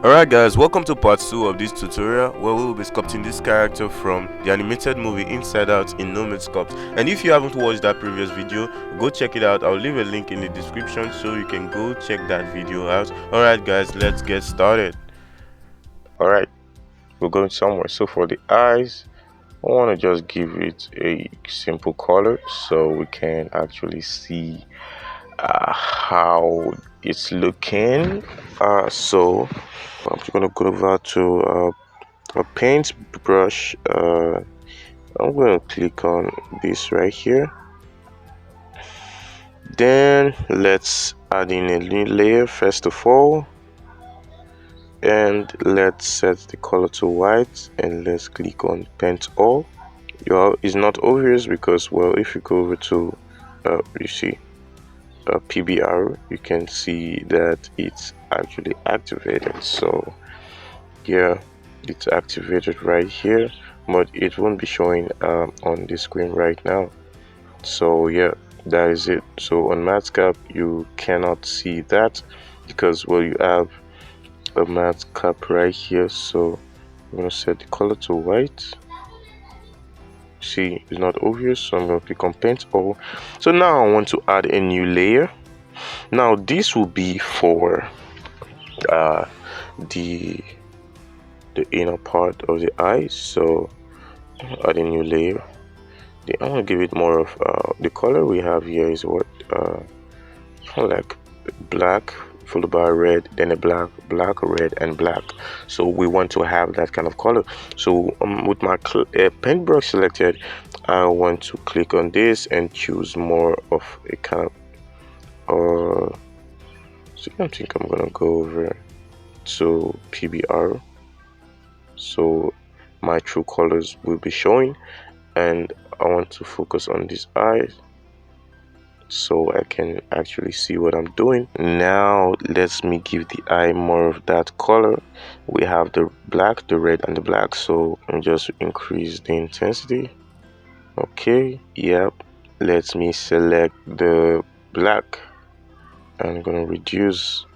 Alright guys, welcome to part 2 of this tutorial where we will be sculpting this character from the animated movie Inside Out in Nomad Sculpt. And if you haven't watched that previous video, go check it out. I'll leave a link in the description so you can go check that video out. Alright guys, let's get started. Alright, we're going somewhere. So for the eyes, I want to just give it a simple color so we can actually see how it's looking. So I'm just gonna go over to a paint brush. I'm going to click on this right here. Then let's add in a new layer first of all, and let's set the color to white, and let's click on paint all. It's not obvious because, well, if you go over to you see PBR, you can see that it's actually activated. So yeah, it's activated right here, but it won't be showing on the screen right now. So yeah, that is it. So on Matscap you cannot see that because, well, you have a Matscap right here. So I'm gonna set the color to white. See, it's not obvious, so I'm going to click on paint all. So now I want to add a new layer. Now this will be for the inner part of the eye. So add a new layer. I'm going to give it more of the color we have here is what like black followed by red, then a black, red, and black. So we want to have that kind of color. So with my paintbrush selected, I want to click on this and choose more of a kind of so I think I'm gonna go over to PBR, so my true colors will be showing, and I want to focus on this eye so I can actually see what I'm doing. Now let me give the eye more of that color. We have the black, the red, and the black, so I'm just increase the intensity. Okay, yep. Let me select the black. I'm gonna reduce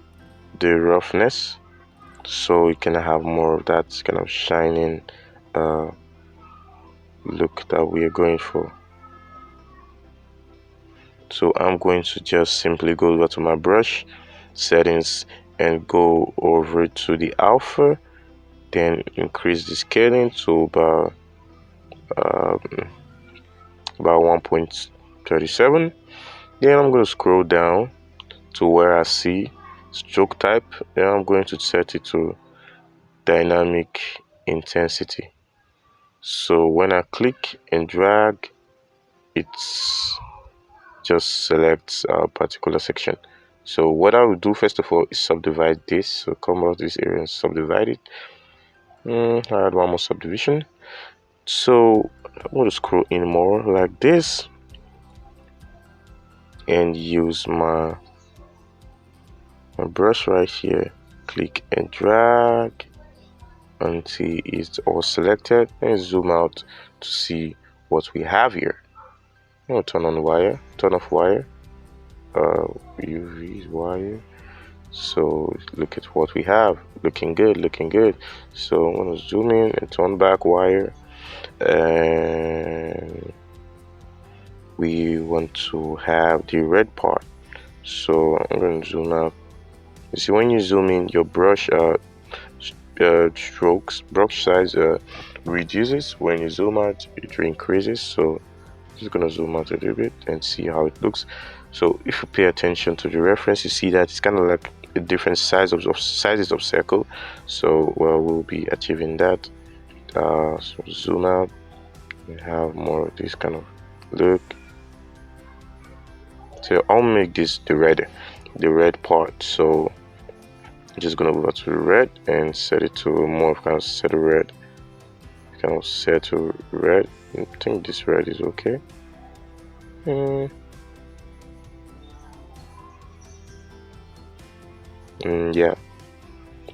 the roughness so you can have more of that kind of shining look that we are going for. So I'm going to just simply go over to my brush settings and go over to the alpha, then increase the scaling to about 1.37. Then I'm going to scroll down to where I see stroke type, then I'm going to set it to dynamic intensity. So when I click and drag, it's just selects a particular section. So what I will do first of all is subdivide this. So come out this area and subdivide it. I add one more subdivision. So I'm going to scroll in more like this and use my brush right here, click and drag until it's all selected, and zoom out to see what we have here. I'm going to turn on wire, turn off wire, UV wire. So look at what we have, looking good, looking good. So I'm going to zoom in and turn back wire, and we want to have the red part. So I'm going to zoom out. You see, when you zoom in, your brush strokes, brush size reduces. When you zoom out, it increases. So I'm just gonna zoom out a little bit and see how it looks. So if you pay attention to the reference, you see that it's kind of like a different sizes of circle. So well, we'll be achieving that. So zoom out and have more of this kind of look. So I'll make this the red part. So I'm just gonna go to the red and set it to more kind of set red. Kind of set to red. I think this red is okay. Yeah,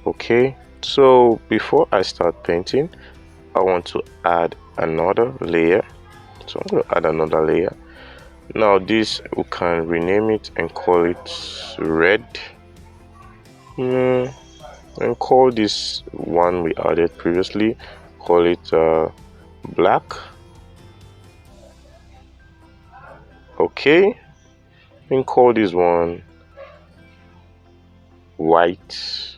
okay. So before I start painting, I want to add another layer. So I'm going to add another layer. Now this, we can rename it and call it red. and call this one we added previously, call it black. Okay, and call this one white.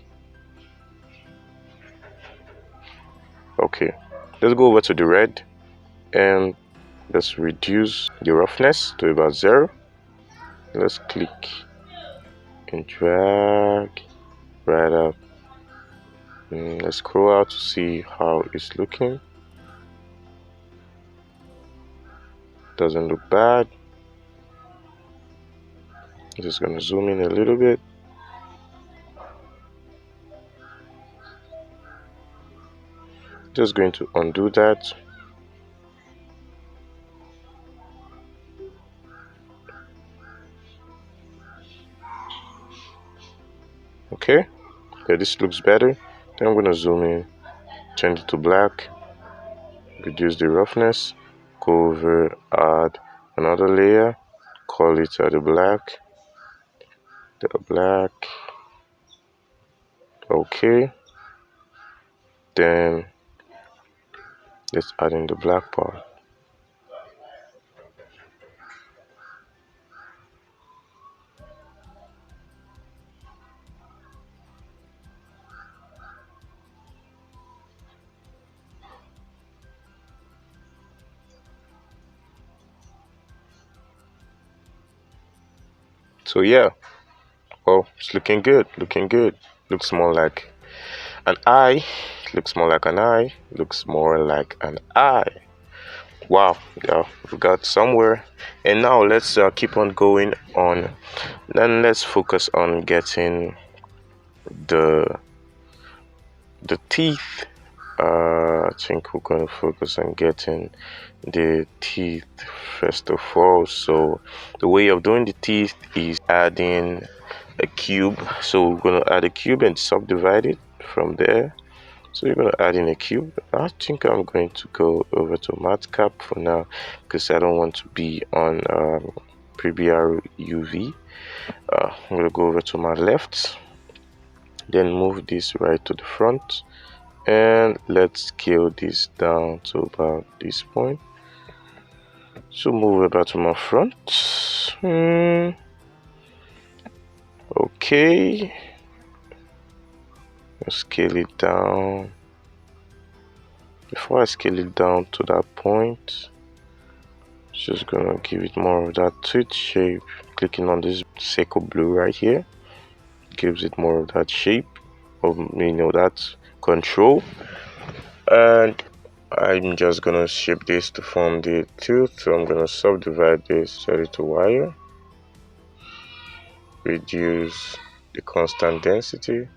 Okay, let's go over to the red and let's reduce the roughness to about 0. Let's click and drag right up. Let's scroll out to see how it's looking. Doesn't look bad. Just gonna zoom in a little bit. Just going to undo that. Okay, this looks better. Then I'm gonna zoom in, change it to black, reduce the roughness, go over, add another layer, call it the black. Okay, then let's add in the black part. So yeah, well, it's looking good, looks more like an eye, looks more like an eye, looks more like an eye. Wow, yeah, we got somewhere. And now let's keep on going on. Then let's focus on getting the teeth. I think we're going to focus on getting the teeth first of all. So the way of doing the teeth is adding a cube. So we're going to add a cube and subdivide it from there. So you're going to add in a cube. I think I'm going to go over to matcap for now because I don't want to be on Preview UV. I'm going to go over to my left, then move this right to the front, and let's scale this down to about this point. So move about to my front. Okay, let's scale it down. Before I scale it down to that point, just gonna give it more of that tweet shape. Clicking on this circle blue right here gives it more of that shape, of that control. And I'm just gonna shape this to form the tooth. So I'm gonna subdivide this, set it to wire, reduce the constant density,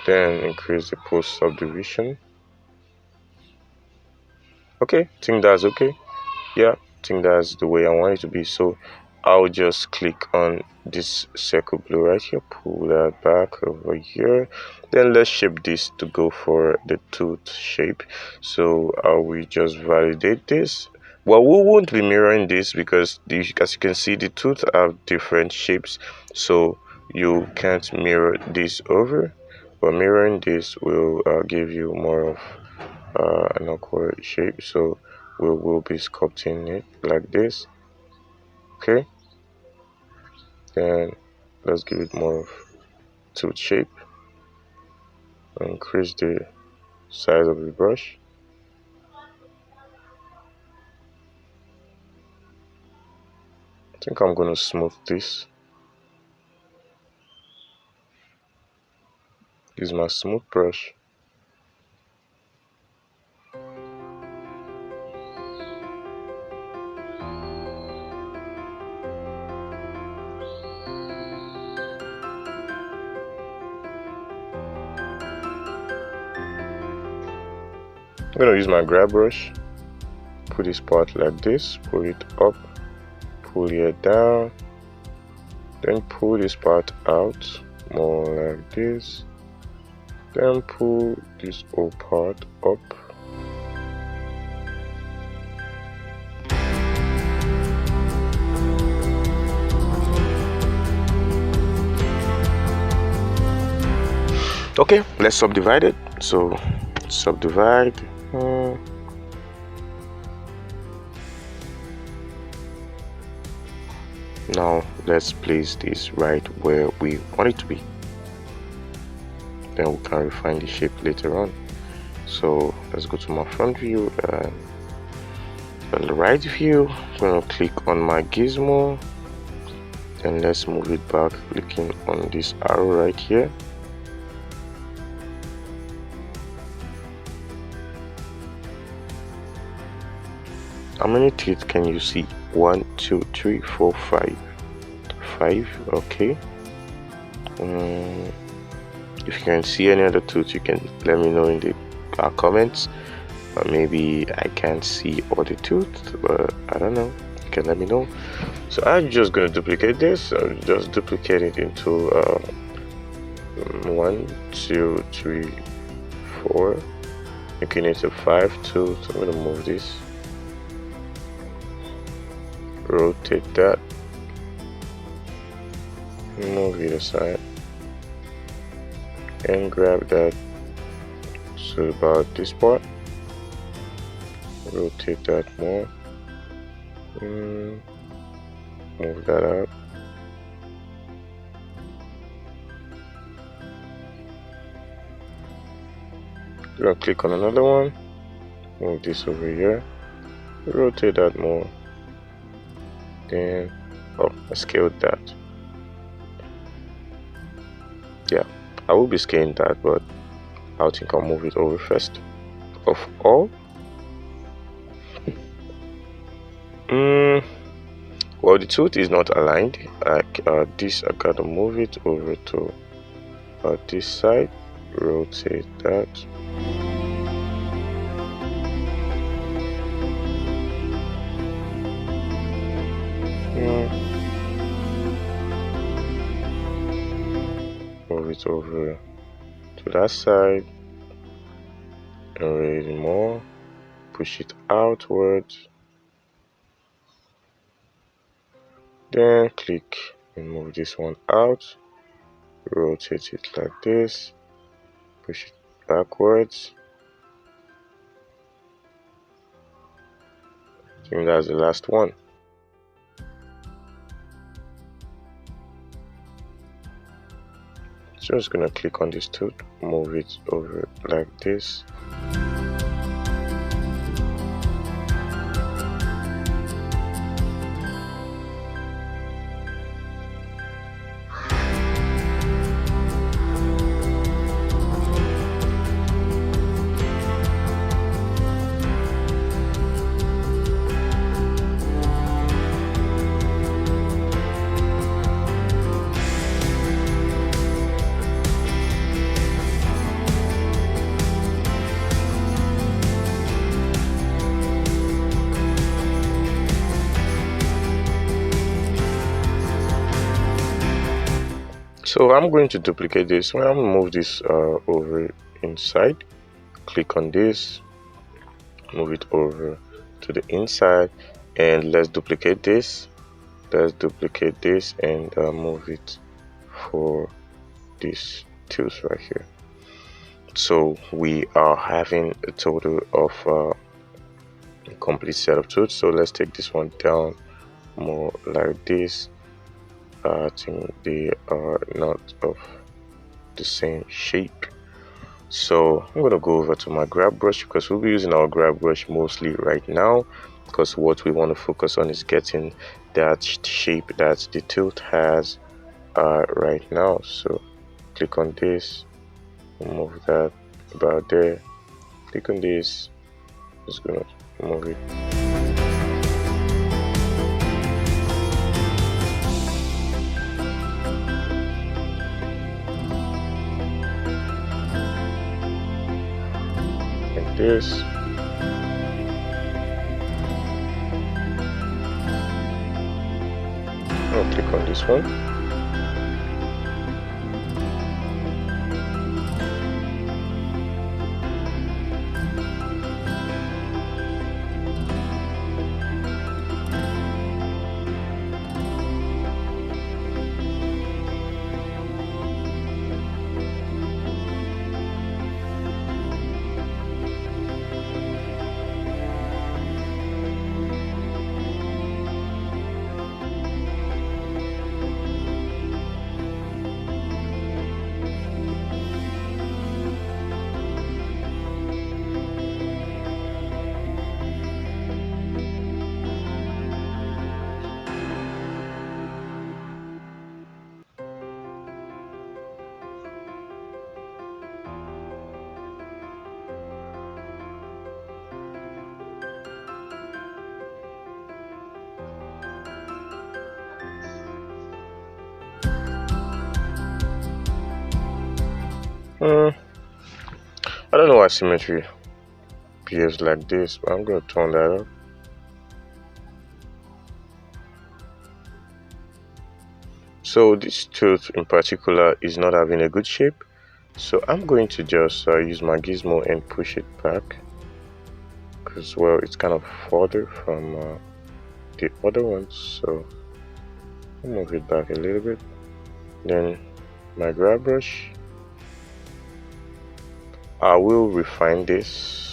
then increase the post subdivision. Okay, I think that's okay. Yeah, I think that's the way I want it to be. So I'll just click on this circle blue right here, pull that back over here. Then let's shape this to go for the tooth shape. So we just validate this. Well, we won't be mirroring this because as you can see, the tooth have different shapes, so you can't mirror this over. But mirroring this will give you more of an awkward shape. So we'll be sculpting it like this. Okay, then let's give it more of tooth shape. Increase the size of the brush. I think I'm gonna smooth this. Use my smooth brush. I'm gonna use my grab brush. Put this part like this. Pull it up. Pull it down. Then pull this part out more like this. Then pull this whole part up. Okay, let's subdivide it. So subdivide. Now let's place this right where we want it to be. Then we can refine the shape later on. So let's go to my front view, and on the right view I'm going to click on my gizmo. Then let's move it back, clicking on this arrow right here. How many teeth can you see? 1, 2, 3, 4, 5. 5, okay. If you can see any other tooth, you can let me know in the comments. Maybe I can't see all the tooth, but I don't know. You can let me know. So I'm just going to duplicate this. I'll just duplicate it into 1, 2, 3, 4, making it a 5 tooth. I'm going to move this, rotate that, move it aside, and grab that. So about this part, rotate that more, move that out. I'm gonna click on another one, move this over here, rotate that more, then I scaled that. Yeah, I will be scaling that, but I think I'll move it over first of all. Well, the tooth is not aligned. This I gotta move it over to this side, rotate that. Move it over to that side, and raise it more, push it outwards, then click and move this one out, rotate it like this, push it backwards. I think that's the last one. Just gonna click on this tooth, move it over like this. So I'm going to duplicate this. I'm going to move this over inside, click on this, move it over to the inside, and let's duplicate this. Let's duplicate this and move it for this tooth right here. So we are having a total of a complete set of tooths. So let's take this one down more like this. I think they are not of the same shape. So I'm going to go over to my grab brush, because we'll be using our grab brush mostly right now, because what we want to focus on is getting that shape that the tooth has right now. So click on this, move that about there, click on this, just gonna move it. Like this. I'll click on this one. I don't know why symmetry behaves like this, but I'm gonna turn that up. So this tooth in particular is not having a good shape, so I'm going to just use my gizmo and push it back, because well, it's kind of further from the other ones, so I'll move it back a little bit. Then my grab brush, I will refine this.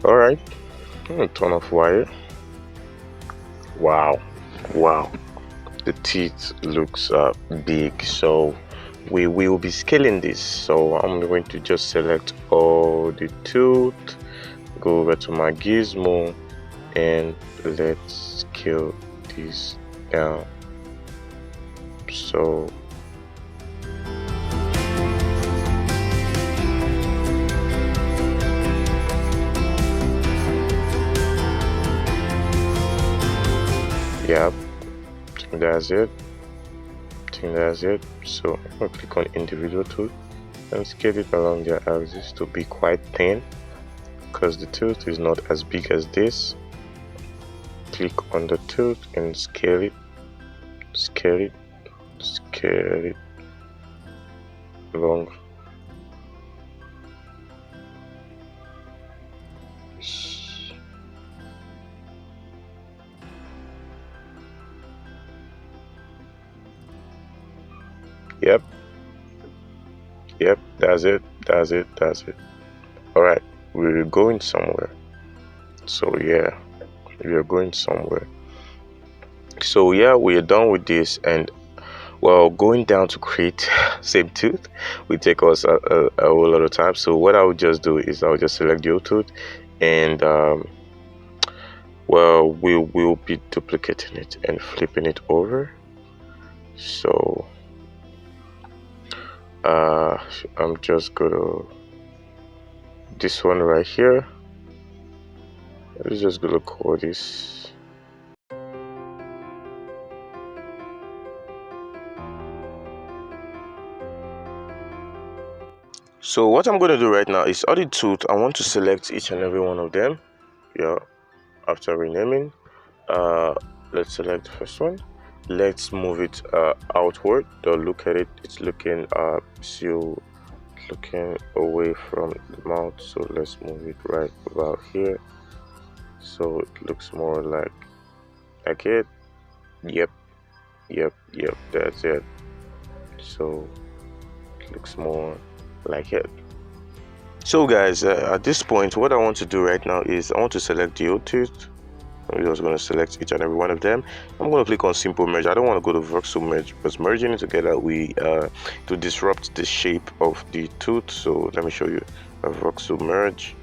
Alright, I'm gonna turn off wire. Wow, the teeth looks big, so we will be scaling this. So I'm going to just select all the tooth, go over to my gizmo, and let's scale this down. So yeah, I think that's it. So I'm gonna click on individual tooth and scale it along their axis to be quite thin, because the tooth is not as big as this. Click on the tooth and scale it along. Yep, that's it. All right, we're going somewhere. So yeah, we are going somewhere. So yeah, we are done with this, and well, going down to create same tooth will take us a whole lot of time. So what I would just do is I'll just select the old tooth, and well, we will be duplicating it and flipping it over. So I'm just gonna this one right here. I'm just gonna call this. So what I'm going to do right now is audit tooth. I want to select each and every one of them. Yeah, after renaming, let's select the first one. Let's move it outward. Don't look at it. It's looking still looking away from the mouth. So let's move it right about here. So it looks more like it. Yep. That's it. So it looks more like it. So guys, at this point, what I want to do right now is I want to select the old tooth. I'm just going to select each and every one of them. I'm going to click on simple merge. I don't want to go to Voxel Merge, because merging it together to disrupt the shape of the tooth. So let me show you a Voxel Merge.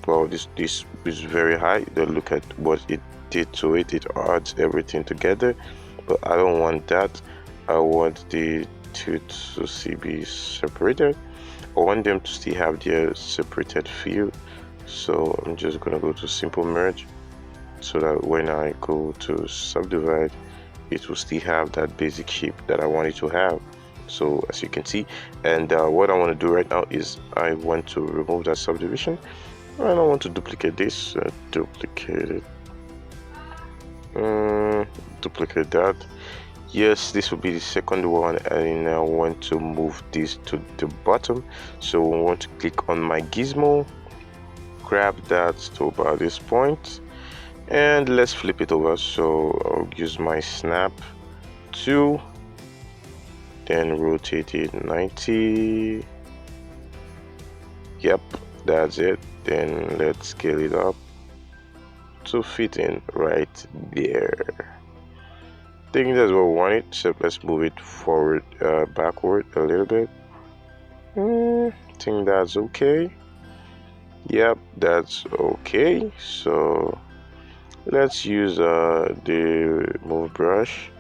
Well, this is very high. Don't look at what it did to it. It adds everything together, but I don't want that. I want the tooth to be separated. I want them to still have their separated view. So I'm just gonna go to simple merge, so that when I go to subdivide, it will still have that basic shape that I want it to have. So as you can see, and what I want to do right now is I want to remove that subdivision, and I want to duplicate this. Duplicate it. Duplicate that. Yes, this will be the second one, and I want to move this to the bottom. So I want to click on my gizmo, grab that to about this point, and let's flip it over. So I'll use my snap tool, then rotate it 90. Yep, that's it. Then let's scale it up to fit in right there. I think that's what we want it. So let's move it forward, backward a little bit. I think that's okay. Yep, that's okay. So let's use the move brush,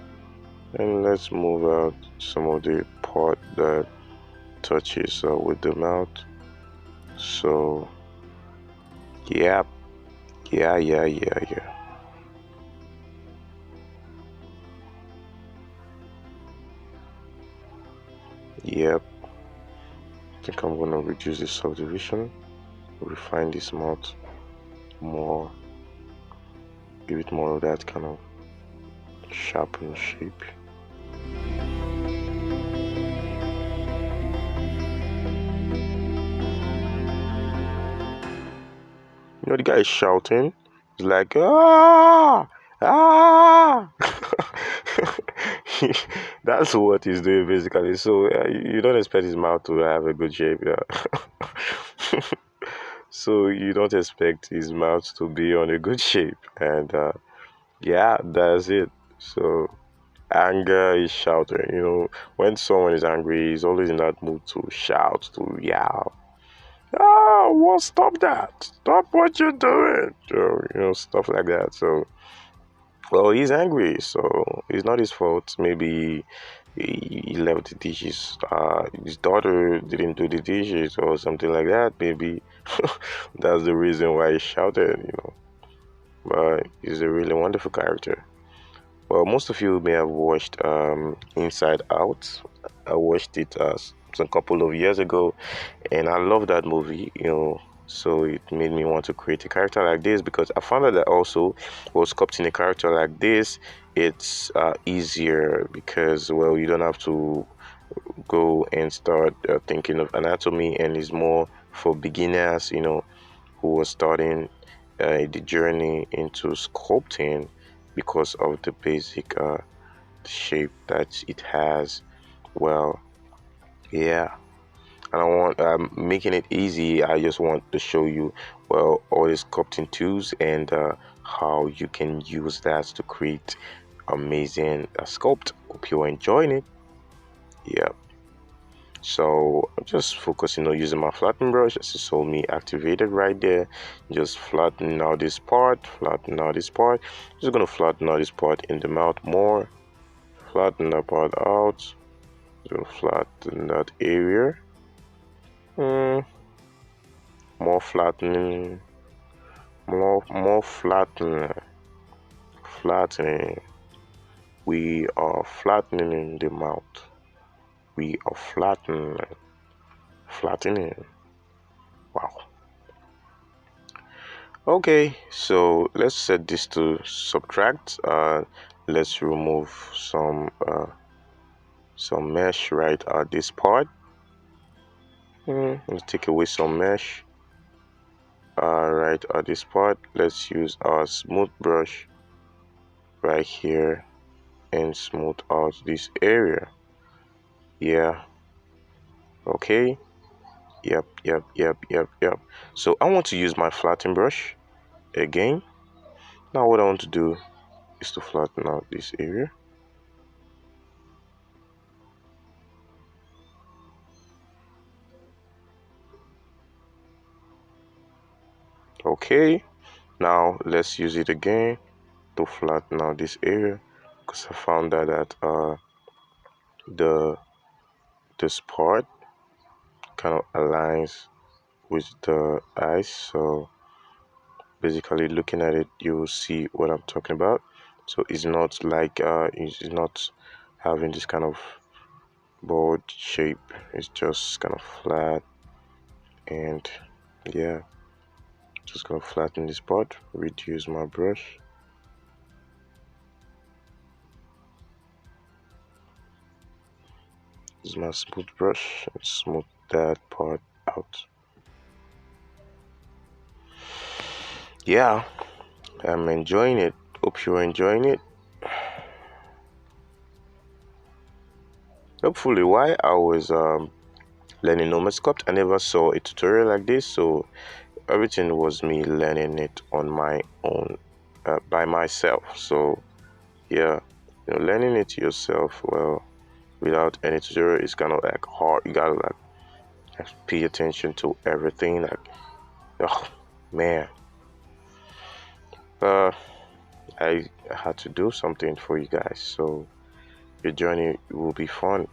and let's move out some of the part that touches with the mouth. So yep, yeah. Yep, I think I'm gonna reduce the subdivision, refine this mouth more, give it more of that kind of sharpened shape. You know, the guy is shouting. He's like, ah, ah. That's what he's doing basically. So you don't expect his mouth to have a good shape. Yeah. So you don't expect his mouth to be on a good shape. And yeah, that's it. So anger is shouting. You know, when someone is angry, he's always in that mood to shout, to yell. Ah, well, stop that! Stop what you're doing! So, you know, stuff like that. So, well, he's angry, so it's not his fault. Maybe he left the dishes. His daughter didn't do the dishes or something like that. Maybe that's the reason why he shouted. You know, but he's a really wonderful character. Well, most of you may have watched Inside Out. I watched it some couple of years ago, and I love that movie. You know, so it made me want to create a character like this because I found out that also, well, sculpting a character like this, it's easier because, well, you don't have to go and start thinking of anatomy, and it's more for beginners. You know, who are starting the journey into sculpting because of the basic shape that it has. Well, yeah, and I want making it easy. I just want to show you, well, all these sculpting tools and how you can use that to create amazing sculpt. Hope you're enjoying it. Yeah, so I'm just focusing on using my flattening brush as you saw me activated right there. Just flatten out this part, flatten out this part. Just gonna flatten out this part in the mouth more, flatten that part out. So flatten that area. Mm, more flattening, more flattening, flattening. We are flattening the mouth. We are flattening. Wow. Okay, so let's set this to subtract. Let's remove some mesh right at this part. Let's take away some mesh right at this part. Let's use our smooth brush right here and smooth out this area. Yeah, okay. Yep. So I want to use my flatten brush again. Now what I want to do is to flatten out this area. Okay, now let's use it again to flatten out this area because I found out that the this part kind of aligns with the eyes. So basically looking at it, you will see what I'm talking about. So it's not like it's not having this kind of board shape. It's just kind of flat, and yeah, just gonna flatten this part, reduce my brush. This is my smooth brush and smooth that part out. Yeah, I'm enjoying it. Hope you're enjoying it. Hopefully, while I was learning Nomad Sculpt, I never saw a tutorial like this, so everything was me learning it on my own by myself. So yeah, you know, learning it yourself, well, without any tutorial is kind of like hard. You gotta like pay attention to everything, like Oh man, uh I had to do something for you guys, so your journey will be fun.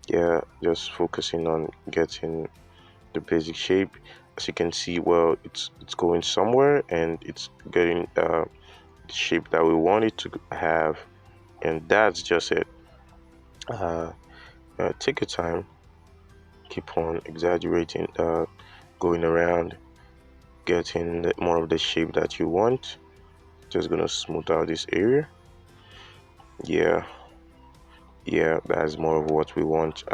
Yeah, just focusing on getting the basic shape. As you can see, well, it's going somewhere and it's getting the shape that we want it to have, and that's just it. uh, Take your time, keep on exaggerating, going around, getting more of the shape that you want. Just gonna smooth out this area. Yeah, yeah, that's more of what we want.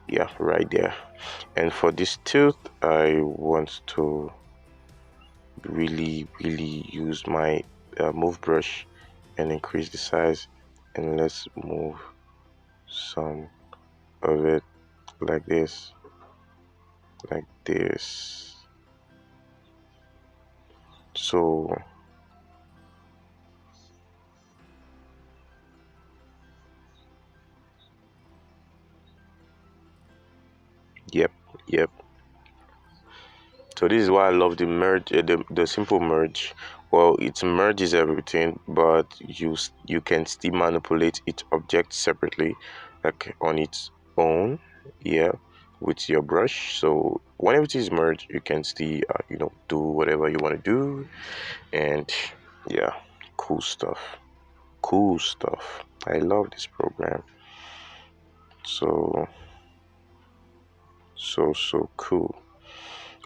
Yeah, right there. And for this tooth, I want to really use my move brush and increase the size, and let's move some of it like this, like this. So yep, yep. So this is why I love the merge, the simple merge. Well, it merges everything, but you can still manipulate each object separately, like on its own. Yeah, with your brush. So whenever it is merged, you can still do whatever you want to do, and yeah, cool stuff. Cool stuff. I love this program. So so cool.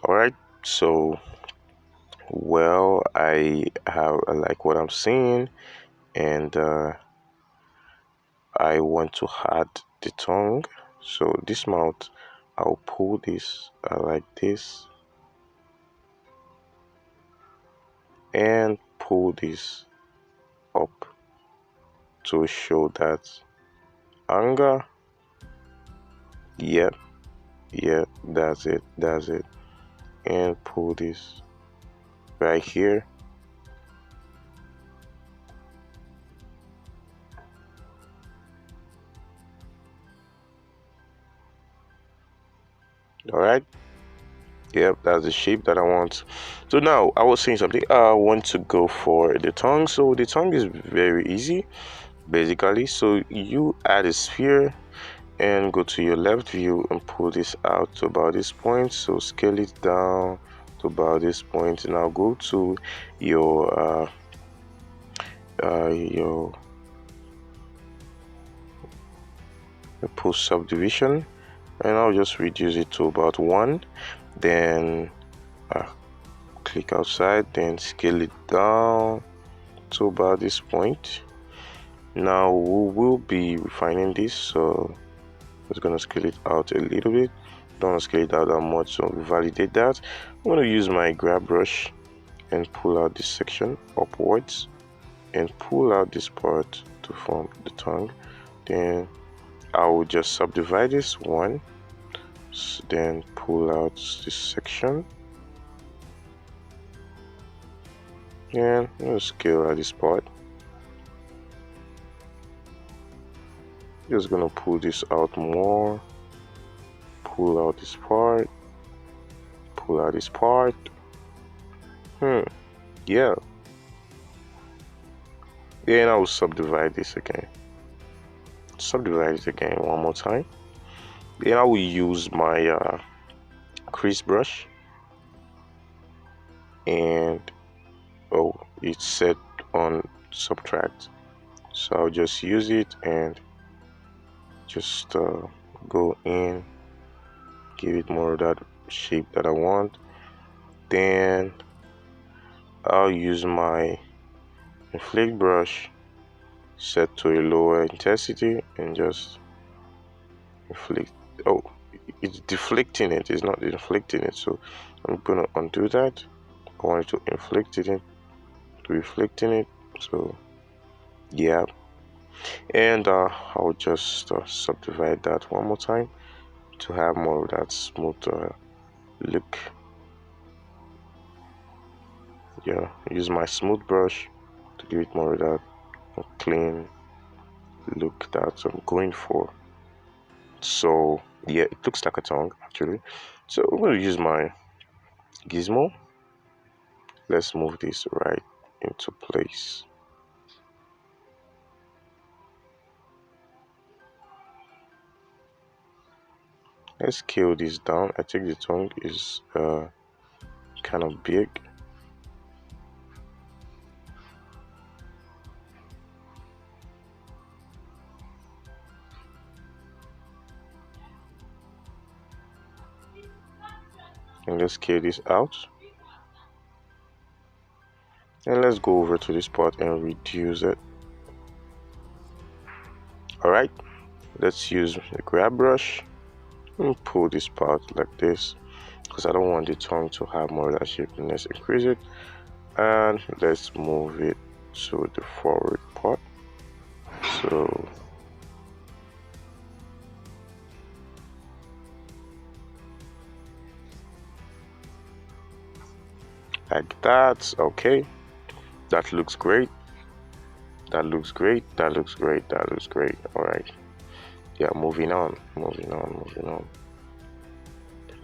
All right. So well, I have I like what I'm seeing, and I want to add the tongue. So this mouth, I'll pull this like this, and pull this up to show that anger. Yep, yep, that's it. And pull this right here. All right. Yep, that's the shape that I want. So now I was saying something. I want to go for the tongue. So the tongue is very easy, basically. So you add a sphere and go to your left view and pull this out to about this point. So scale it down to about this point. Now go to your your post subdivision, and I'll just reduce it to about 1. Then uh, click outside, then scale it down to about this point. Now we will be refining this, so I'm just gonna scale it out a little bit. Don't want to scale it out that much, so validate that. I'm gonna use my grab brush and pull out this section upwards and pull out this part to form the tongue. Then I will just subdivide this one, then pull out this section, and I'm gonna scale out this part. Just gonna pull this out more, pull out this part, pull out this part. Yeah. Then I will subdivide this again. Subdivide it again one more time. Then I will use my crease brush, and oh, it's set on subtract, so I'll just use it and just go in, give it more of that shape that I want. Then I'll use my inflate brush set to a lower intensity and just inflict. Oh, it's deflecting it, it's not inflicting it, so I'm gonna undo that. I wanted to inflict it in, to reflecting it, so yeah. And I'll just subdivide that one more time to have more of that smooth look. Yeah, use my smooth brush to give it more of that clean look that I'm going for. So yeah, it looks like a tongue actually. So I'm going to use my gizmo. Let's move this right into place. Let's scale this down. I think the tongue is kind of big. And let's scale this out. And let's go over to this part and reduce it. Alright, let's use the grab brush and pull this part like this, because I don't want the tongue to have more of that shape. And let's increase it, and let's move it to the forward part. So like that. Okay, that looks great. That looks great. That looks great. That looks great. All right. Yeah, moving on.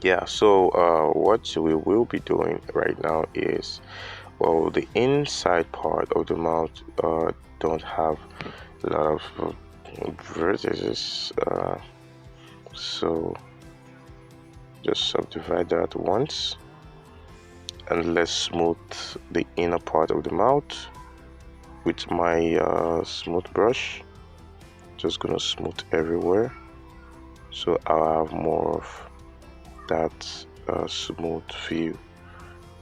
Yeah, so what we will be doing right now is, well, the inside part of the mouth don't have a lot of vertices, so just subdivide that once, and let's smooth the inner part of the mouth with my smooth brush. Just gonna smooth everywhere, so I'll have more of that smooth view.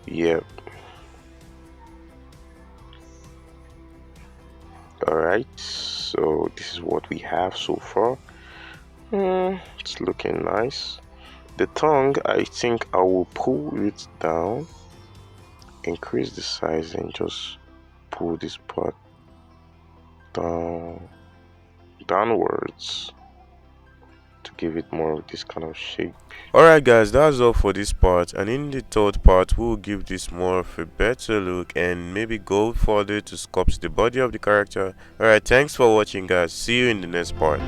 Yep. Alright, so this is what we have so far. It's looking nice. The tongue, I think I will pull it down, increase the size, and just pull this part downwards to give it more of this kind of shape. Alright guys, that's all for this part, and in the third part we'll give this more of a better look and maybe go further to sculpt the body of the character. Alright, thanks for watching guys, see you in the next part.